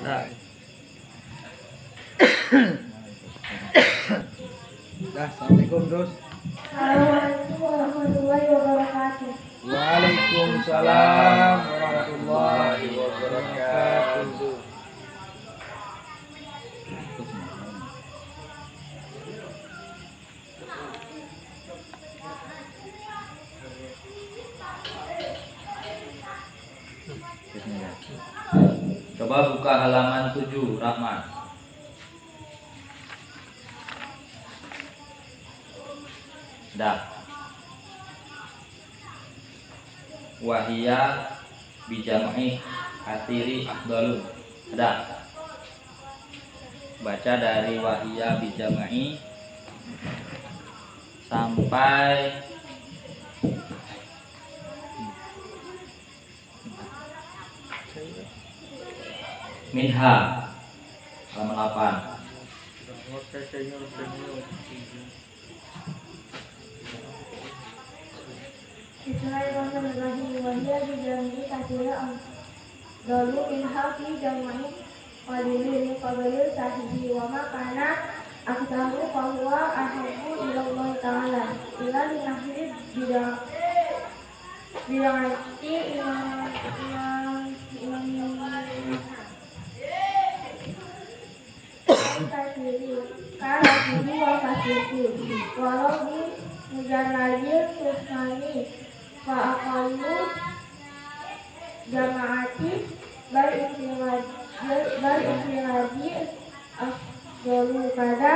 Nah. Dah, assalamualaikum terus. Assalamualaikum warahmatullahi wabarakatuh. Waalaikumsalam warahmatullahi wabarakatuh. Coba buka halaman 7, Rahman. Dah. Wahia bijam'i atiri afdalun. Dah. Baca dari wahia bijam'i sampai minha halaman 8. Bismillahirrahmanirrahim. Wahia bijam'i katsira dulu minha fi jam'i qalilin qabilil sahibi wa ma kana aktaru fa huwa ahabbu ila Allah ta'ala ila linahri bidangati kasiri wa kasiri walau di mujarradil tusani fa aqallu jamaati bal infiradi afdalu kada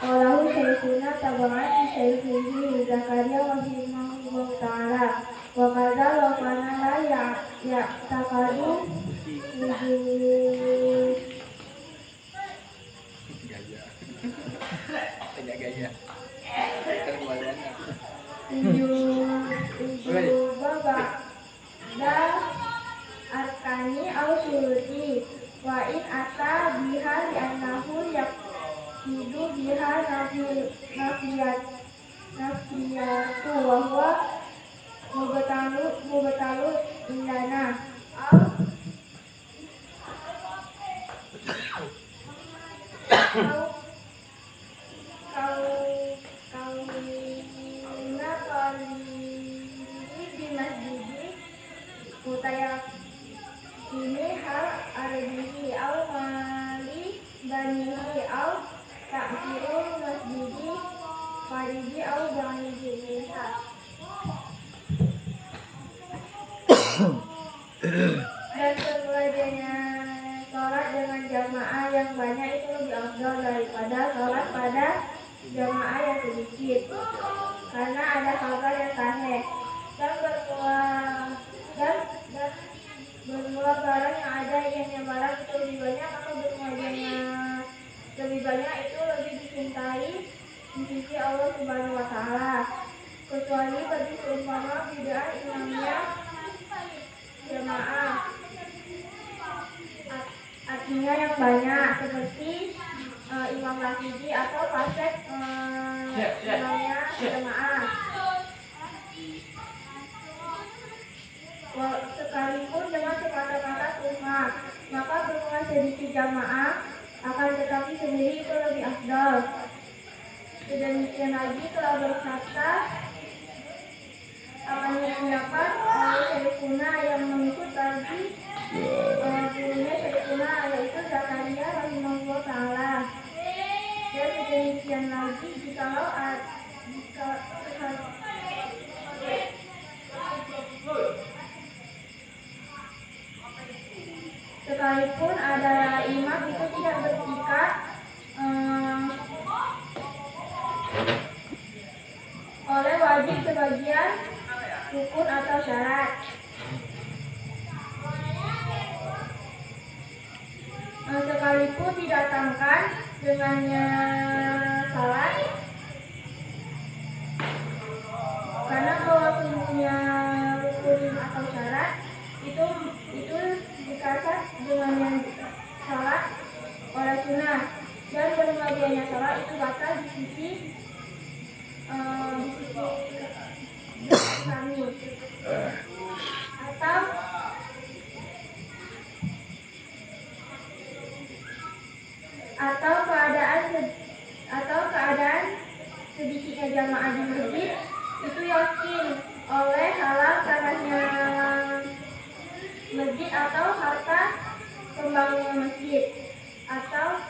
walau syaikuna tabangan syaikihi Zakaria rahimahullah ta'ala wa kada lokana la ya takadu arkani au syuruti wa in ata biha li annahu yaqidu biha nafiyatu wa huwa mubatalu indana ini hal arbihi au mali banihi au ta'khirul masjidi faridi au banihi lihat. Dan sebenarnya sholat dengan jamaah yang banyak itu lebih afdal daripada sholat pada jamaah yang sedikit, karena ada kabar yang sahih dan bermula barang yang ada yang barang itu lebih banyak, maka bermulanya lebih banyak itu lebih dicintai di sisi Allah Subhanahu wa Ta'ala, kecuali bagi seumpama bid'ah imamnya jamaah, artinya yang banyak seperti imam rashidi atau fasek imamnya jamaah. Sekalipun dengan sekata-kata umat, maka bermula sedikit jamaah akan tetapi sendiri itu lebih afdal. Sedemikian lagi telah berkata akan pendapat Syekhuna yang mengikut tadi gurunya Syekhuna yaitu Zakaria rahimahullah ta'ala. Dan sedemikian lagi jikalau sekalipun ada imam itu tidak berikat oleh wajib sebagian rukun atau syarat, sekalipun didatangkan dengannya salat, karena kalau sungguhnya rukun atau syarat itu dikasat dengan yang salat oleh sunnah, dan berbagiannya salat itu batal di sisi kami, atau atau keadaan sedikitnya jamaah di masjid itu yakin oleh halal tanahnya masjid atau harta pembangunan masjid atau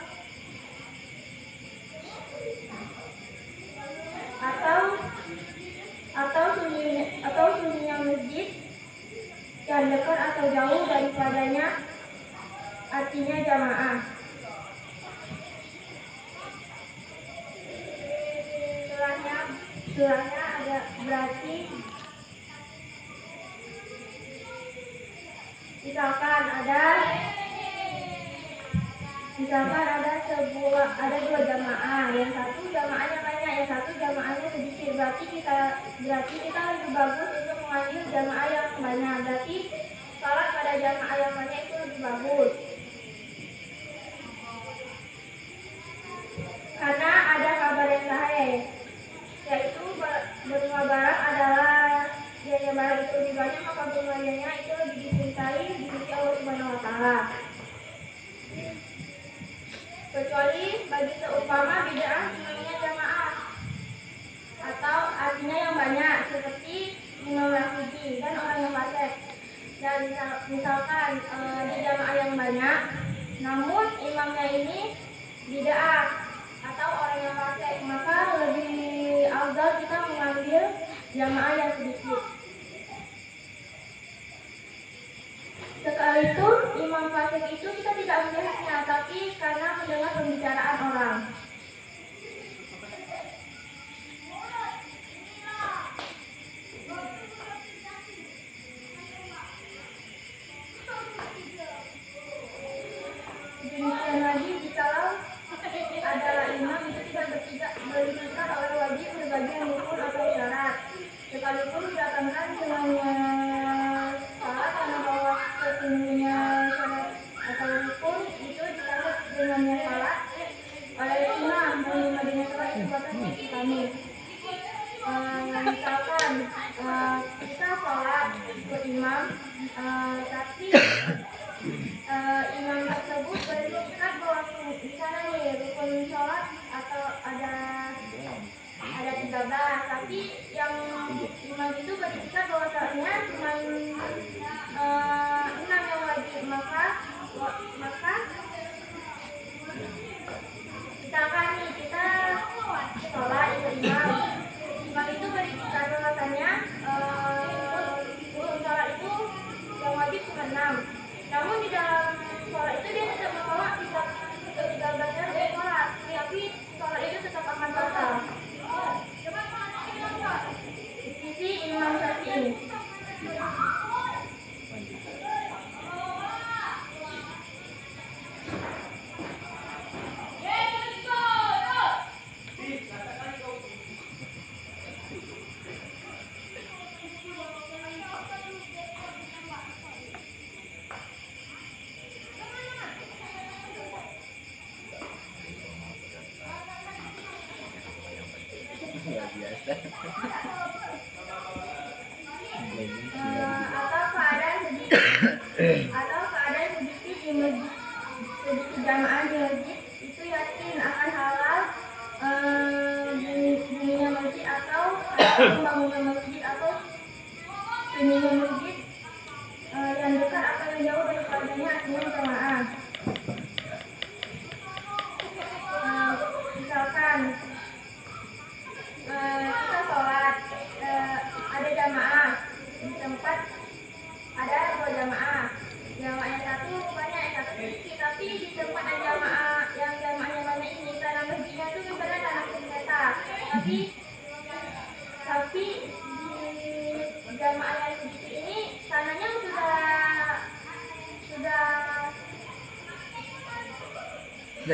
sunyinya masjid yang dekat atau jauh daripadanya, artinya jamaah. Surahnya ada berarti misalkan ada dua jamaah, yang satu jamaahnya banyak, yang satu jamaahnya sedikit. Berarti kita lebih bagus untuk mengambil jamaah yang banyak. Berarti salat pada jamaah yang banyak itu lebih bagus. Karena ada kabar yang sahih, yaitu benua barat adalah yang barat itu lebih banyak, maka benuanya itu lebih dicintai di sisi Allah Subhanahu wa Ta'ala. Kecuali bagi seumpama bid'ah imamnya jamaah atau artinya yang banyak, seperti imam Rafidi dan orang yang fasik. Dan misalkan di jamaah yang banyak, namun imamnya ini bid'ah atau orang yang fasik, maka lebih afdal kita mengambil jamaah yang sedikit. Sekalipun imam fasik itu kita tidak melihatnya, tapi karena mendengar pembicaraan orang. Demikian lagi jikalau adalah imam itu tidak bertingkat oleh wajib sebagian rukun atau syarat, sekalipun didatangkan dengannya salat karena bahwa sesungguhnya syarat atau rukun itu dicatat dengannya salat oleh imam menerima dengan salat itu bahkan bagi kami. Misalkan kita salat ikut imam, tapi imam tersebut bertingkat bahwa di sana nih rukun sholat atau ada 13, tapi yang imam itu bertingkat bahwasanya cuma 6 yang wajib, maka misalkan nih kita sholat ikut imam itu bertingkat bahwasanya rukun sholat itu yang wajib cuma 6. Namun di dalam sholat itu dia tetap menolak 13-nya dari sholat, tapi sholat itu tetap akan batal. Di sisi Imam Syafi'i. Atau keadaan sedikit di masjid, sedikit jamaah di masjid itu yakin akan halal bunyinya masjid atau pembangunan masjid atau bunyinya masjid yang dekat atau yang jauh daripadanya, artinya jamaah. Misalkan kita sholat ada jamaah di tempat, ada 2 jamaah, jamaah yang satu banyak, yang satu sedikit, tapi di tempat yang jamaahnya banyak ini tanah masjidnya itu misalnya tanah sengketa, tapi di jamaah yang sedikit ini tanahnya sudah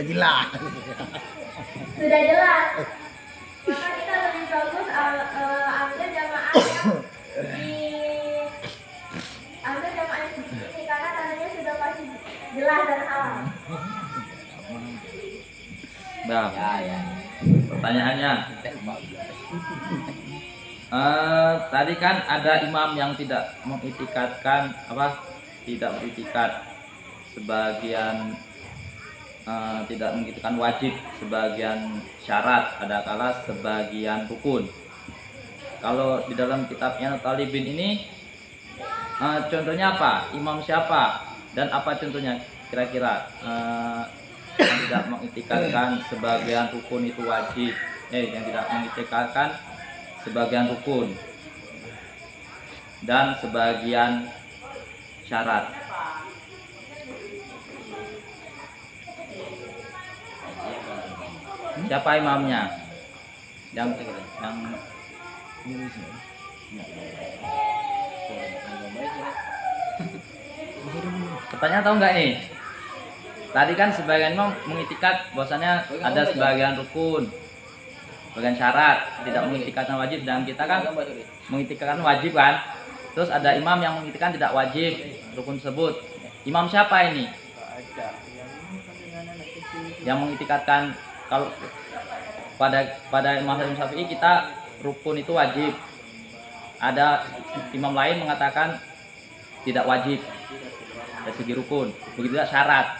jelas. Maka kita lebih bagus ambil jamaah yang sedikit ini karena tanahnya sudah pasti jelas dan halal. Nah, pertanyaannya, tadi kan ada imam yang tidak mengitikadkan tidak beritikat, sebagian tidak mengitikakan wajib sebagian syarat, ada kala sebagian rukun. Kalau di dalam kitabnya Talibin ini contohnya apa? Imam siapa? Dan apa contohnya kira-kira yang tidak mengitikakan sebagian rukun itu wajib, yang tidak mengitikakan sebagian rukun dan sebagian syarat. Siapa imamnya? Yang pertanyaan tahu nggak nih? Tadi kan sebagian imam mengitikat bahwasanya ada sebagian rukun, sebagian syarat, tidak mengitikatkan wajib, dan kita kan mengitikatkan wajib kan. Terus ada imam yang mengitikatkan tidak wajib rukun tersebut. Imam siapa ini? Yang mengitikatkan kalau pada mazhab Syafi'i kita rukun itu wajib. Ada imam lain mengatakan tidak wajib dari segi rukun. Begitu juga syarat.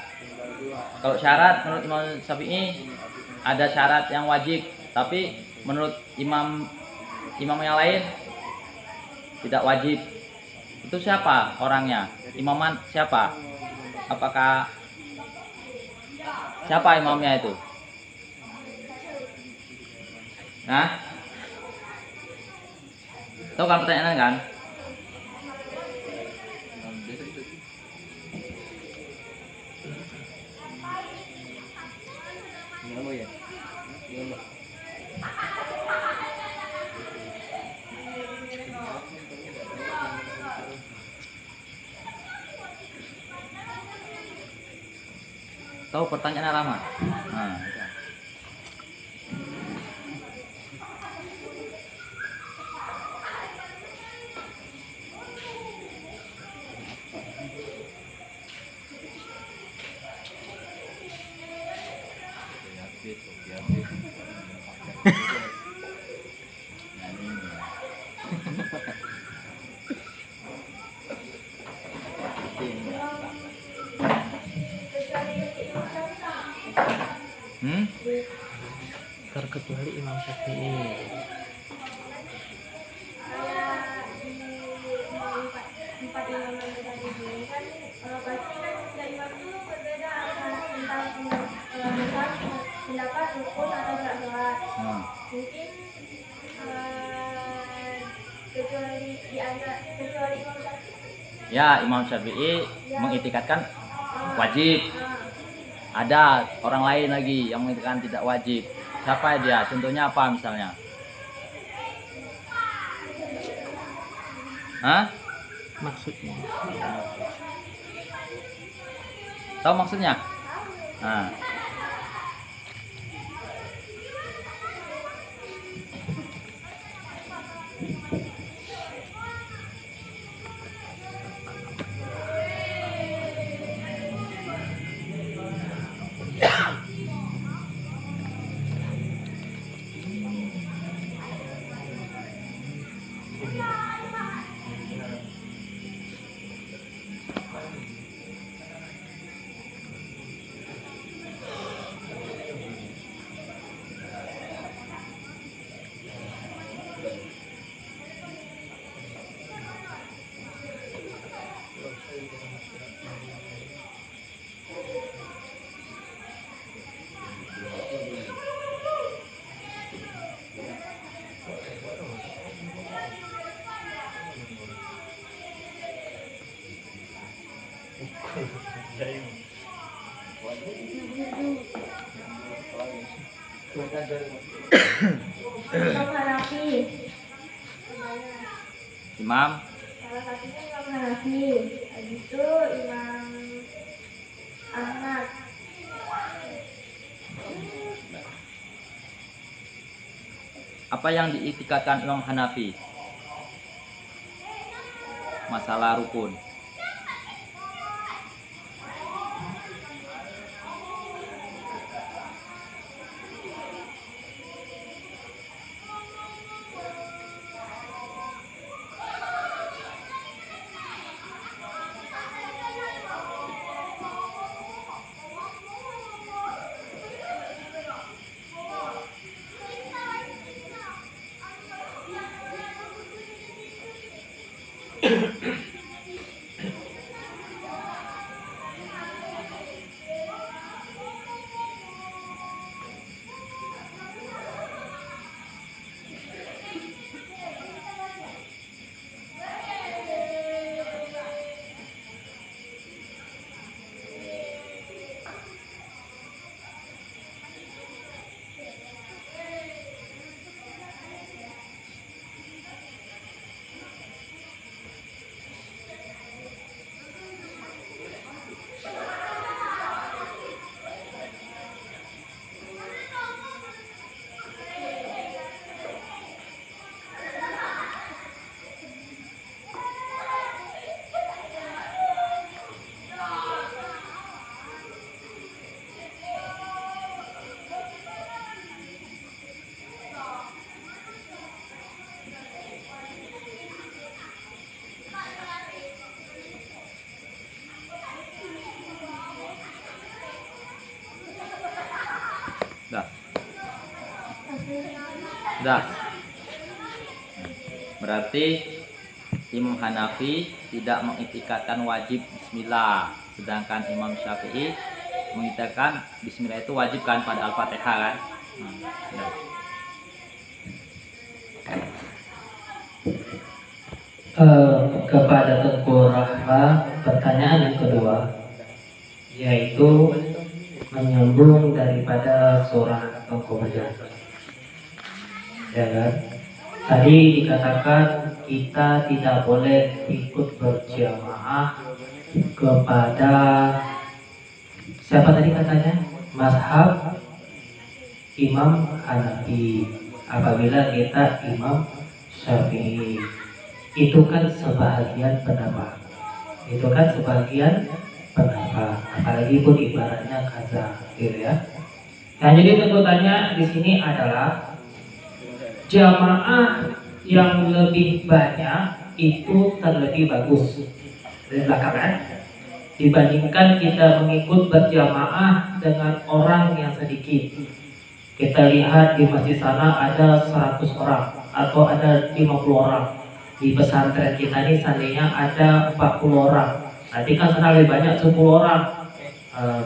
Kalau syarat menurut Imam Syafi'i ada syarat yang wajib, tapi menurut imam yang lain tidak wajib. Itu siapa orangnya? Imaman siapa? Apakah siapa imamnya itu? Nah, tahu kan pertanyaan kan? Tahu pertanyaan lama? Nah, terkecuali Imam Syafi'i. Kayak di empat imam yang tadi ini kan pasti kan setiap imam itu berbeda tentang misal pendapat rukun atau tidak sholat. Mungkin kecuali Imam Syafi'i. ya, Imam Syafi'i mengitikatkan wajib. Ada orang lain lagi yang mengitikatkan tidak wajib. Siapa dia? Contohnya apa misalnya? Hah? Maksudnya Tahu maksudnya? Nah, Imam Hanafi. Imam Salah satunya Imam Hanafi. Habis itu Imam Ahmad. apa yang diitikatkan Imam Hanafi? Masalah rukun. Dah. Berarti Imam Hanafi tidak mengiktikadkan wajib bismillah, sedangkan Imam Syafi'i mengiktikadkan bismillah itu wajib kan pada Al-Fatihah kan? Dah. Kepada Tengku Rahma, pertanyaan yang kedua, yaitu menyambung daripada surah Tengku Fajar. Ya kan? Tadi dikatakan kita tidak boleh ikut berjamaah kepada siapa tadi katanya? Mazhab Imam Hanafi. Apabila kita Imam Syafi'i, itu kan sebahagian pendapat. Itu kan sebagian pendapat. Apalagi pun ibaratnya kaza, gitu ya. Nah, jadi tuntutannya di sini adalah jamaah yang lebih banyak itu terlebih bagus dari belakangan dibandingkan kita mengikut berjamaah dengan orang yang sedikit. Kita lihat di masjid sana ada 100 orang atau ada 50 orang. Di pesantren kita ini seandainya ada 40 orang. Nanti kan sana lebih banyak 10 orang.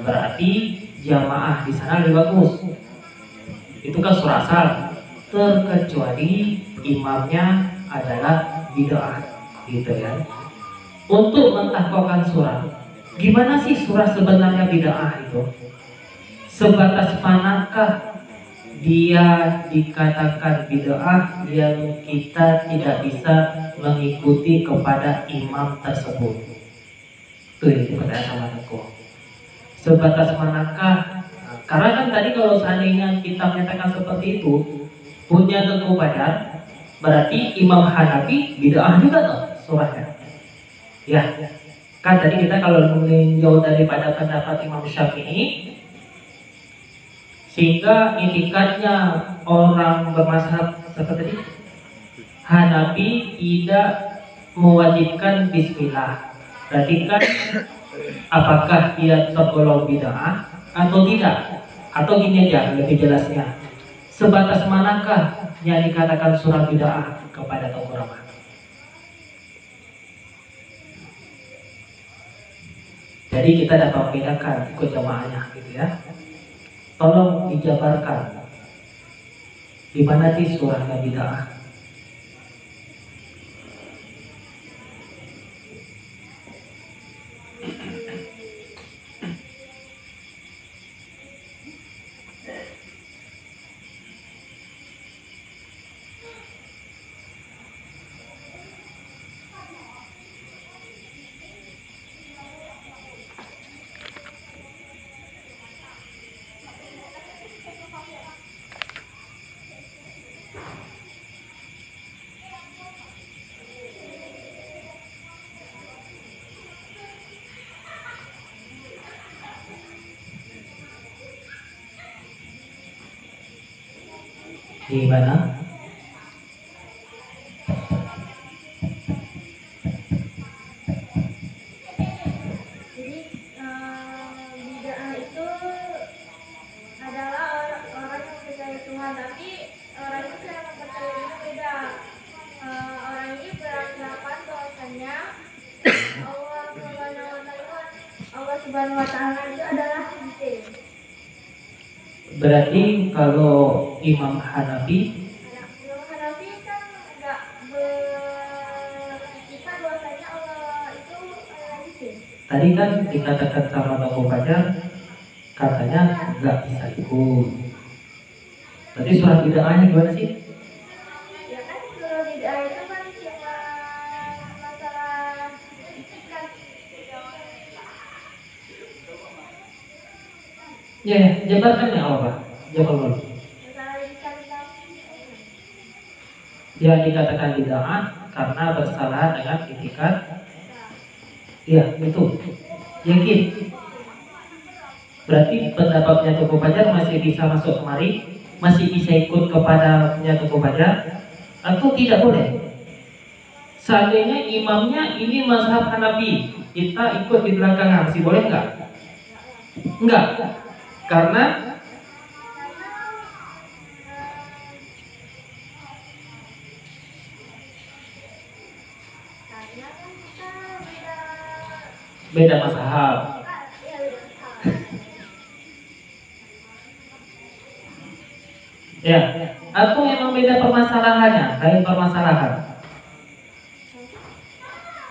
Berarti jamaah di sana lebih bagus. Itu kan surah asal. Terkecuali imamnya adalah bid'ah, gitu ya. Untuk mentahkokan surah, gimana sih surah sebenarnya bid'ah itu? Sebatas manakah dia dikatakan bid'ah yang kita tidak bisa mengikuti kepada imam tersebut? Tuh itu pertanyaan sama aku. Sebatas manakah? Karena kan tadi kalau seandainya kita menyatakan seperti itu, punya Tengku Fajar, berarti Imam Hanafi bid'ah juga tuh surahnya. Ya, kan tadi kita kalau meninjau daripada pendapat Imam Syafi'i, sehingga intikatnya orang bermazhab seperti ini, Hanafi tidak mewajibkan bismillah. Berarti kan apakah dia tergolong bid'ah atau tidak? Atau gini aja lebih jelasnya, sebatas manakah yang dikatakan surah bid'ah kepada Tengku Rahman? Jadi kita dapat membedakan ikut jamaahnya, gitu ya. Tolong dijabarkan di mana sih surahnya bid'ah? Di mana? Jadi bid'ah itu adalah orang yang percaya Tuhan, tapi orang itu yang percaya itu beda. Orang ini beranggapan bahwasanya Allah Subhanahu Wa Taala itu adalah jisim. Berarti kalau Imam Hanafi Imam Hanafi kan nggak berkata bahwasanya Allah itu adalah jisim. tadi kan dikatakan sama Tengku Fajar, katanya nggak bisa ikut. Berarti surah bid'ahnya gimana sih? Ya kan kalau bid'ah itu kan cuma masalah itikad. Ya, jabarkan ya apa? Jabar dulu. Masalah itikad. Yang dikatakan bid'ah karena bersalahan dengan itikad. Iya, itu. Yakin. Berarti pendapatnya Tengku Fajar masih bisa masuk kemari, masih bisa ikut kepadanya Tengku Fajar, atau tidak boleh? Seandainya imamnya ini mazhab Hanafi, kita ikut di belakang, masih boleh nggak? Enggak. Karena Beda mazhab. Ya, atau memang beda permasalahannya, lain permasalahan,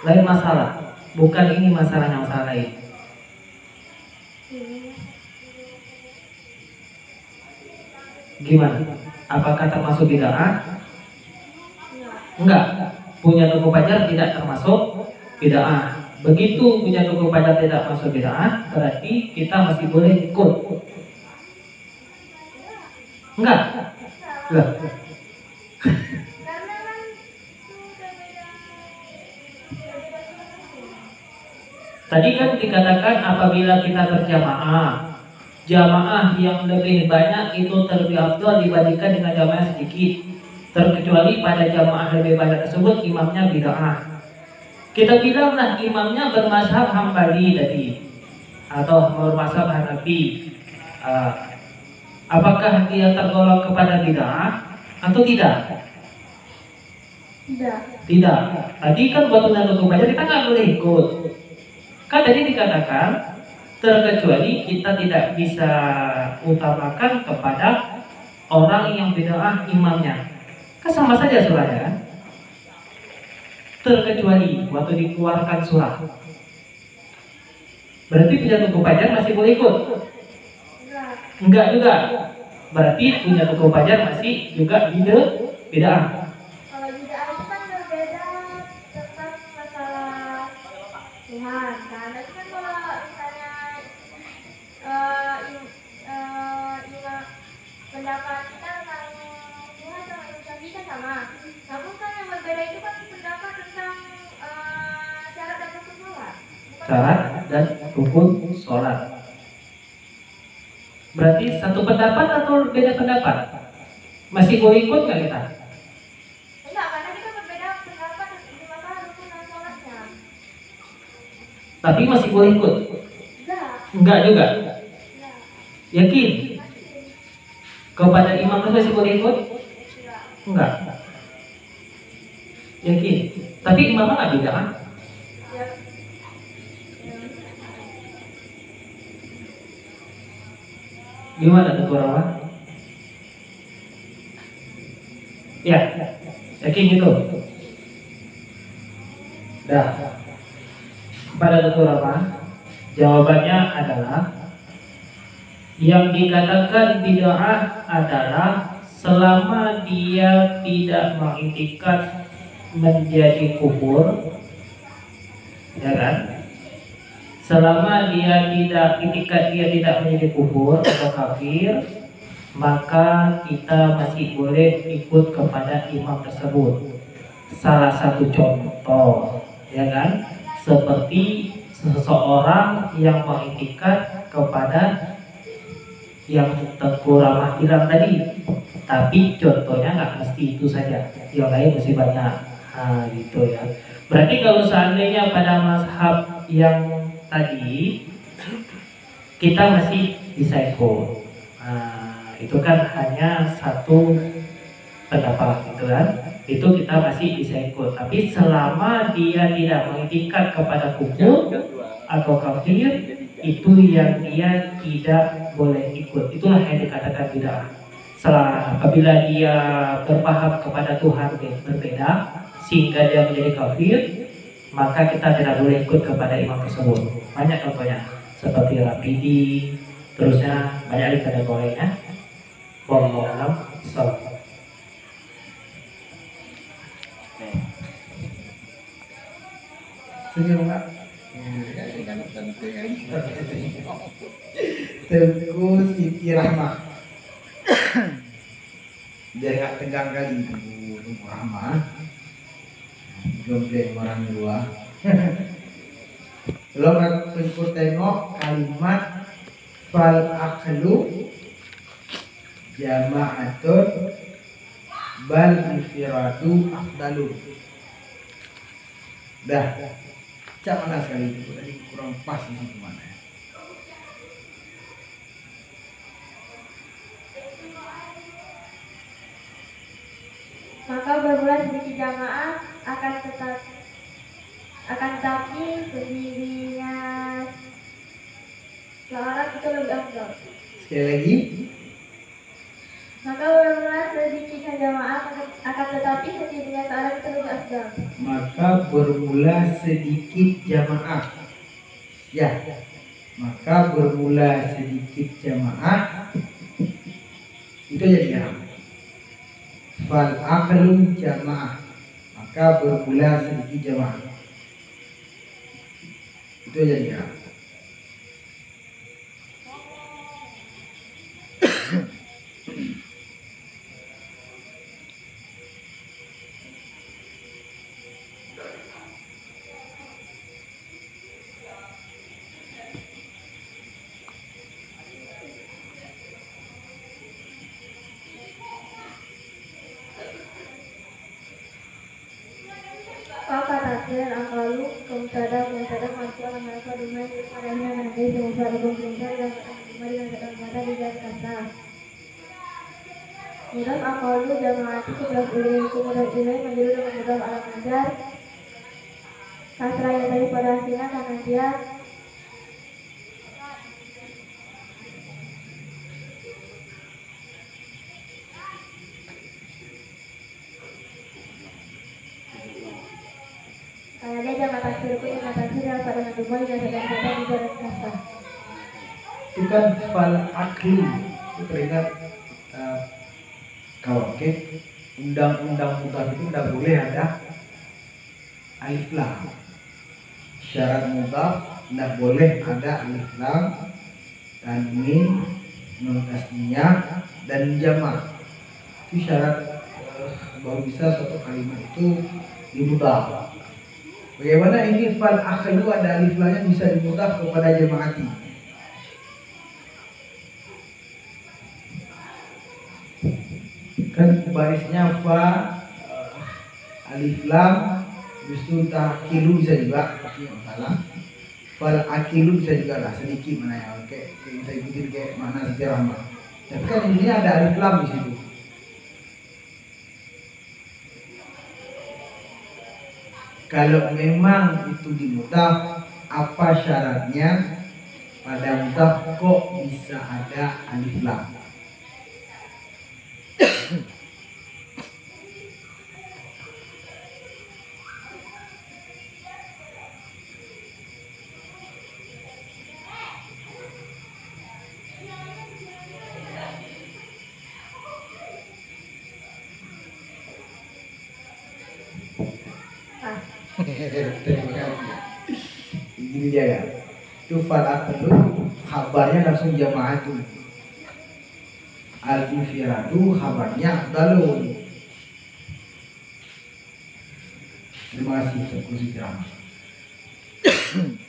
lain masalah. Bukan ini masalahnya, masalah lain. Gimana? Apakah termasuk bid'ah? Enggak. Punya toko pajar tidak termasuk bid'ah. Begitu punya toko pajar tidak masuk bid'ah, berarti kita masih boleh ikut. Enggak? Lah. Tadi kan dikatakan apabila kita berjamaah, jamaah yang lebih banyak itu terlebih afdal dibandingkan dengan jamaah sedikit, terkecuali pada jamaah lebih banyak tersebut imamnya bid'ah. Kita bilanglah imamnya bermazhab Hambali tadi atau bermazhab Hanafi. Apakah dia tergolong kepada bid'ah atau tidak? Tidak. Tidak. Tadi kan buat undang hukum aja kita nggak boleh ikut. Kan tadi dikatakan terkecuali kita tidak bisa utamakan kepada orang yang bid'ah imamnya. Kan sama saja surahnya kan? Terkecuali waktu dikeluarkan surah. Berarti punya tuku pajar masih boleh ikut? Enggak juga. Berarti punya tuku pajar masih juga bid'ah. Kalau bid'ah itu kan berbeda tentang masalah Tuhan. Karena itu kan kalau misalnya imam pendapat kita tentang Tuhan sama Imam Syafi'i kan sama. Namun kan yang berbeda itu kan pendapat tentang syarat dan rukun sholat. Syarat dan rukun sholat. Berarti satu pendapat atau beda pendapat? Masih boleh ikut nggak kita? Enggak, karena kita berbeda pendapat di masalah rukun dan sholatnya. Tapi masih boleh ikut? Enggak. Enggak juga. Enggak. Yakin? Kepada imam itu masih boleh ikut? Enggak. Enggak. Yakin? Tapi imamnya nggak beda kan? Ya. Gimana tuh Rawa? Ya, yakin gitu. Dah. Pada Dr. Rawa, jawabannya adalah yang dikatakan bid'ah adalah selama dia tidak mengiktikad menjadi kufur, ya kan? Selama dia tidak iktikad dia tidak menjadi kufur atau kafir, maka kita masih boleh ikut kepada imam tersebut. Salah satu contoh, ya kan? Seperti seseorang yang mengiktikad kepada yang Tengku Ramah bilang tadi, tapi contohnya nggak mesti itu saja, yang lain mesti banyak. Gitu ya. Berarti kalau seandainya pada mazhab yang tadi kita masih bisa ikut, itu kan hanya satu pendapat gitu kan, itu kita masih bisa ikut. Tapi selama dia tidak mengiktikad kepada kufur atau kafir, itu yang dia tidak boleh ikut. Itulah yang dikatakan bid'ah. Apabila dia berpaham kepada Tuhan berbeda sehingga dia menjadi kafir, maka kita tidak boleh ikut kepada imam tersebut. Banyak contohnya seperti Rafidi, terusnya banyak lagi ada bolehnya. Wallahu a'lam bishawab. Senyum Pak. Tengku Siti Rahmah. Biar nggak tegang kali Tengku Rahmah. Gombleng orang dua. Belum aku tengok kalimat fal akhlu jama'atun bal infiradu afdalu. Dah. Cak mana sekali itu tadi kurang pas di situ mana. Maka berbulan sedikit jamaah akan tetapi berdirinya seorang itu lebih afdal. Sekali lagi. Maka bermula sedikitnya jamaah akan tetapi sedikitnya seorang itu lebih afdal. Maka bermula sedikit jamaah. Ya. Maka bermula sedikit jamaah. Itu jadi ya. Fal aqlu jamaah. Maka bermula sedikit jamaah. Itu jadi ya. Maka takdir akalu kemutada mantua mereka dumai padanya nanti semuanya berkumpul dan kembali dengan kata-kata di dalam kata. Mudaf akalu jamaah itu mudaf ilaih mudaf ilaih menjadi dengan mudaf alam najar. Kasrah yang tadi pada hasilnya karena dia karena dia jamaah takdir itu jamaah takdir yang pada dumai dan kata-kata di dalam kata. Itu kan fal aqlu. Itu teringat kawan undang-undang mudhaf itu tidak boleh ada alif lam. Syarat mudhaf tidak boleh ada alif lam, tanwin, nun tasniyah dan jamak. Itu syarat baru bisa satu kalimat itu dimudhaf. Bagaimana ini fal aqlu ada alif lamnya bisa dimudhaf kepada jamaati? Kan barisnya fa alif lam, habis itu takilu bisa juga, tapi salah. Fal akilu bisa juga lah, sedikit mana ya, kayak kita ikutin kayak mana sejarah mah. Tapi kan intinya ada alif lam di situ. Kalau memang itu di mudhaf, apa syaratnya pada mudhaf kok bisa ada alif lam? Terima kasih. Ini dia ya. Itu fal aqlu kabarnya langsung jamaah itu. Al-infiradu kabarnya afdalun. Terima kasih. Terima kasih.